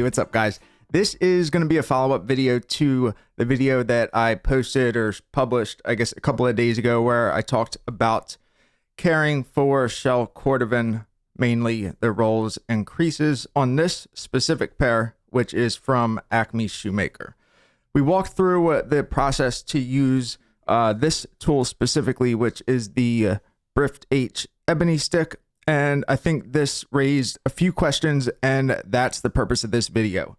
what's up guys? This is going to be a follow-up video to the video that I posted or published, I guess, a couple of days ago, where I talked about caring for shell Cordovan, mainly the rolls and creases on this specific pair, which is from Acme Shoemaker. We walked through the process to use this tool specifically, which is the Brift H Ebony stick. And I think this raised a few questions, and that's the purpose of this video.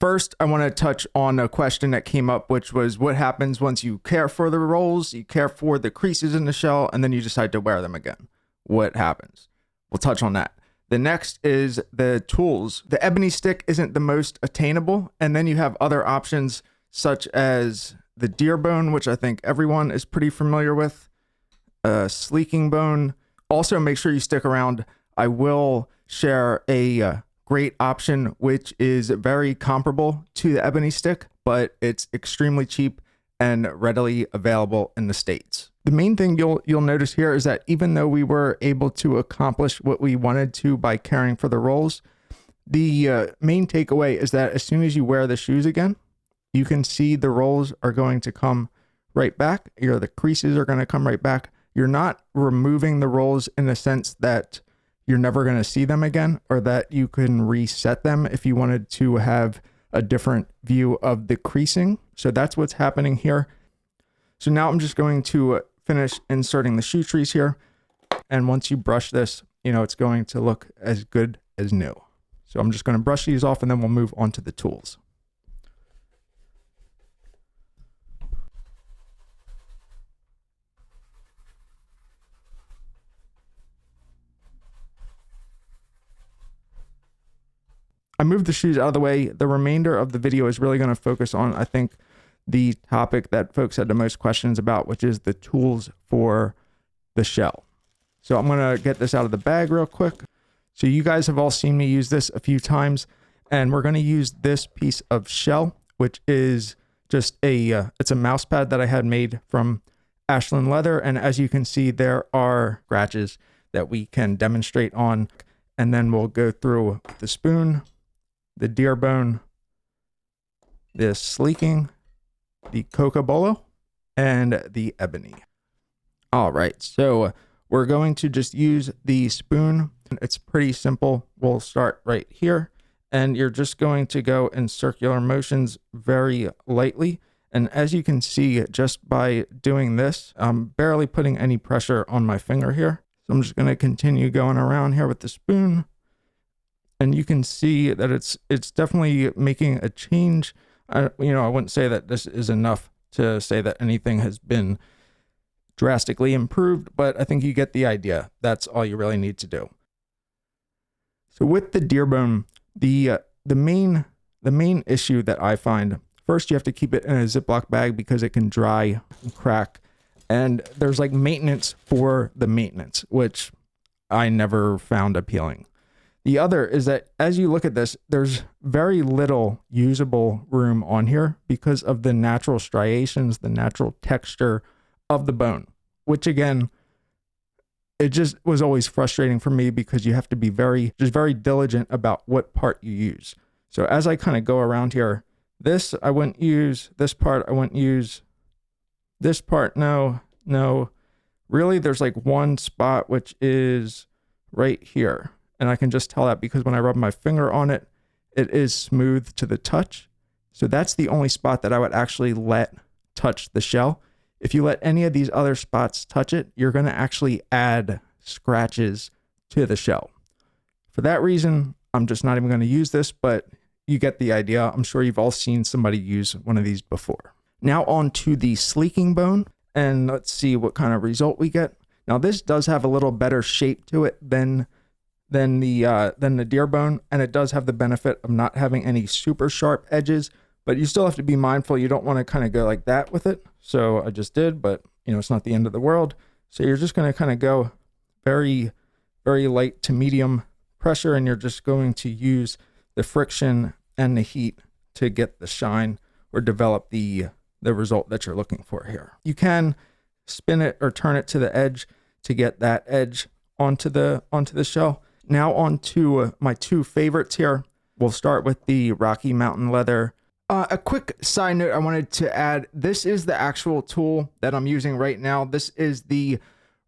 First, I want to touch on a question that came up, which was what happens once you care for the rolls, you care for the creases in the shell, and then you decide to wear them again. What happens? We'll touch on that. The next is the tools. The ebony stick isn't the most attainable, and then you have other options such as the deer bone, which I think everyone is pretty familiar with, sleeking bone. Also, make sure you stick around. I will share a great option, which is very comparable to the ebony stick, but it's extremely cheap and readily available in the States. The main thing you'll notice here is that even though we were able to accomplish what we wanted to by caring for the rolls, the main takeaway is that as soon as you wear the shoes again, you can see the rolls are going to come right back. The creases are going to come right back. You're not removing the rolls in the sense that you're never going to see them again, or that you can reset them if you wanted to have a different view of the creasing. So that's what's happening here. So now I'm just going to finish inserting the shoe trees here. And once you brush this, it's going to look as good as new. So I'm just going to brush these off, and then we'll move on to the tools. I moved the shoes out of the way. The remainder of the video is really going to focus on, I think, the topic that folks had the most questions about, which is the tools for the shell. So I'm going to get this out of the bag real quick. So you guys have all seen me use this a few times, and we're going to use this piece of shell, which is just it's a mouse pad that I had made from Ashland leather. And as you can see, there are scratches that we can demonstrate on, and then we'll go through the spoon, the deer bone, the sleeking, the cocobolo, and the ebony. All right, so we're going to just use the spoon. It's pretty simple. We'll start right here, and you're just going to go in circular motions very lightly. And as you can see, just by doing this, I'm barely putting any pressure on my finger here. So I'm just going to continue going around here with the spoon. And you can see that it's definitely making a change. I wouldn't say that this is enough to say that anything has been drastically improved, but I think you get the idea. That's all you really need to do. So with the deer bone, the main issue that I find, first you have to keep it in a Ziploc bag because it can dry and crack. And there's like maintenance for the maintenance, which I never found appealing. The other is that as you look at this, there's very little usable room on here because of the natural striations, the natural texture of the bone, which again, it just was always frustrating for me because you have to be very diligent about what part you use. So as I kind of go around here, this, I wouldn't use this part. I wouldn't use this part. No. Really, there's like one spot, which is right here. And I can just tell that because when I rub my finger on it, it is smooth to the touch. So that's the only spot that I would actually let touch the shell. If you let any of these other spots touch it, you're going to actually add scratches to the shell. For that reason, I'm just not even going to use this, but you get the idea. I'm sure you've all seen somebody use one of these before. Now on to the sleeking bone, and let's see what kind of result we get. Now this does have a little better shape to it than the deer bone, and it does have the benefit of not having any super sharp edges, but you still have to be mindful. You don't want to kind of go like that with it. So I just did, but it's not the end of the world. So you're just going to kind of go very, very light to medium pressure, and you're just going to use the friction and the heat to get the shine or develop the result that you're looking for here. You can spin it or turn it to the edge to get that edge onto the shell. Now on to my two favorites here. We'll start with the Rocky Mountain leather. A quick side note I wanted to add, this is the actual tool that I'm using right now. This is the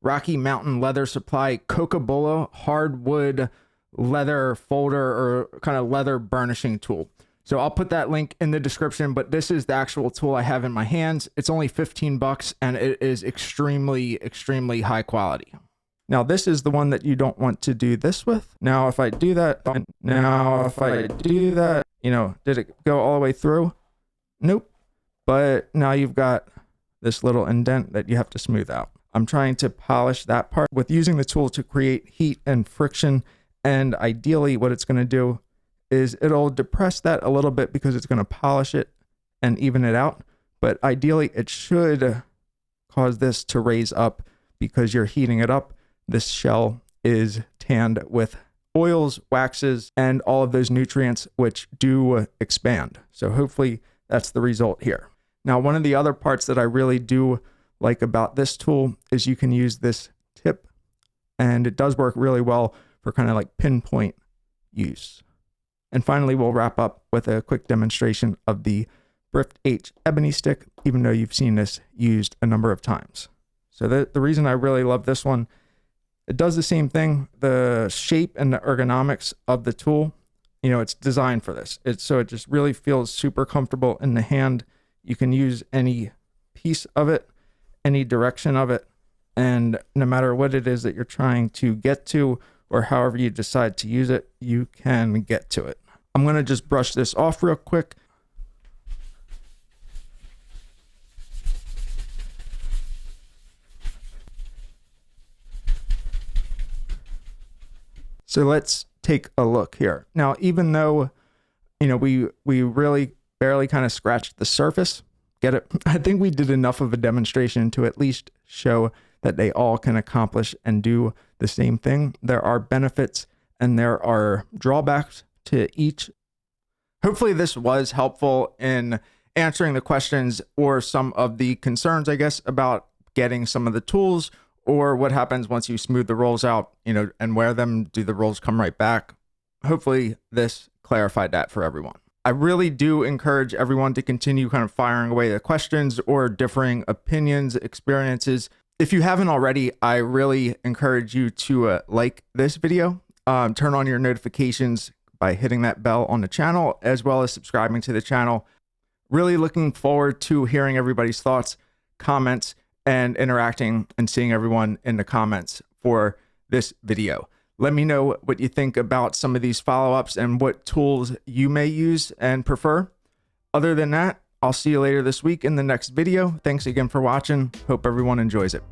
Rocky Mountain Leather Supply Coca-Cola hardwood leather folder or kind of leather burnishing tool. So I'll put that link in the description, but this is the actual tool I have in my hands. It's only 15 bucks and it is extremely, extremely high quality. Now this is the one that you don't want to do this with. Now if I do that, you know, did it go all the way through? Nope. But now you've got this little indent that you have to smooth out. I'm trying to polish that part with using the tool to create heat and friction. And ideally what it's going to do is it'll depress that a little bit because it's going to polish it and even it out. But ideally it should cause this to raise up because you're heating it up. This shell is tanned with oils, waxes, and all of those nutrients which do expand. So hopefully that's the result here. Now, one of the other parts that I really do like about this tool is you can use this tip, and it does work really well for kind of like pinpoint use. And finally, we'll wrap up with a quick demonstration of the Brift H Ebony stick, even though you've seen this used a number of times. So the reason I really love this one, it does the same thing. The shape and the ergonomics of the tool, you know, it's designed for this. So it just really feels super comfortable in the hand. You can use any piece of it, any direction of it, and no matter what it is that you're trying to get to or however you decide to use it, you can get to it. I'm going to just brush this off real quick. So let's take a look here. Now, even though, you know, we really barely kind of scratched the surface, get it? I think we did enough of a demonstration to at least show that they all can accomplish and do the same thing. There are benefits and there are drawbacks to each. Hopefully this was helpful in answering the questions or some of the concerns, I guess, about getting some of the tools, or what happens once you smooth the rolls out, you know, and wear them. Do the rolls come right back? Hopefully this clarified that for everyone. I really do encourage everyone to continue kind of firing away the questions or differing opinions, experiences. If you haven't already, I really encourage you to like this video, turn on your notifications by hitting that bell on the channel, as well as subscribing to the channel. Really looking forward to hearing everybody's thoughts, comments, and interacting and seeing everyone in the comments for this video. Let me know what you think about some of these follow-ups and what tools you may use and prefer. Other than that, I'll see you later this week in the next video. Thanks again for watching. Hope everyone enjoys it.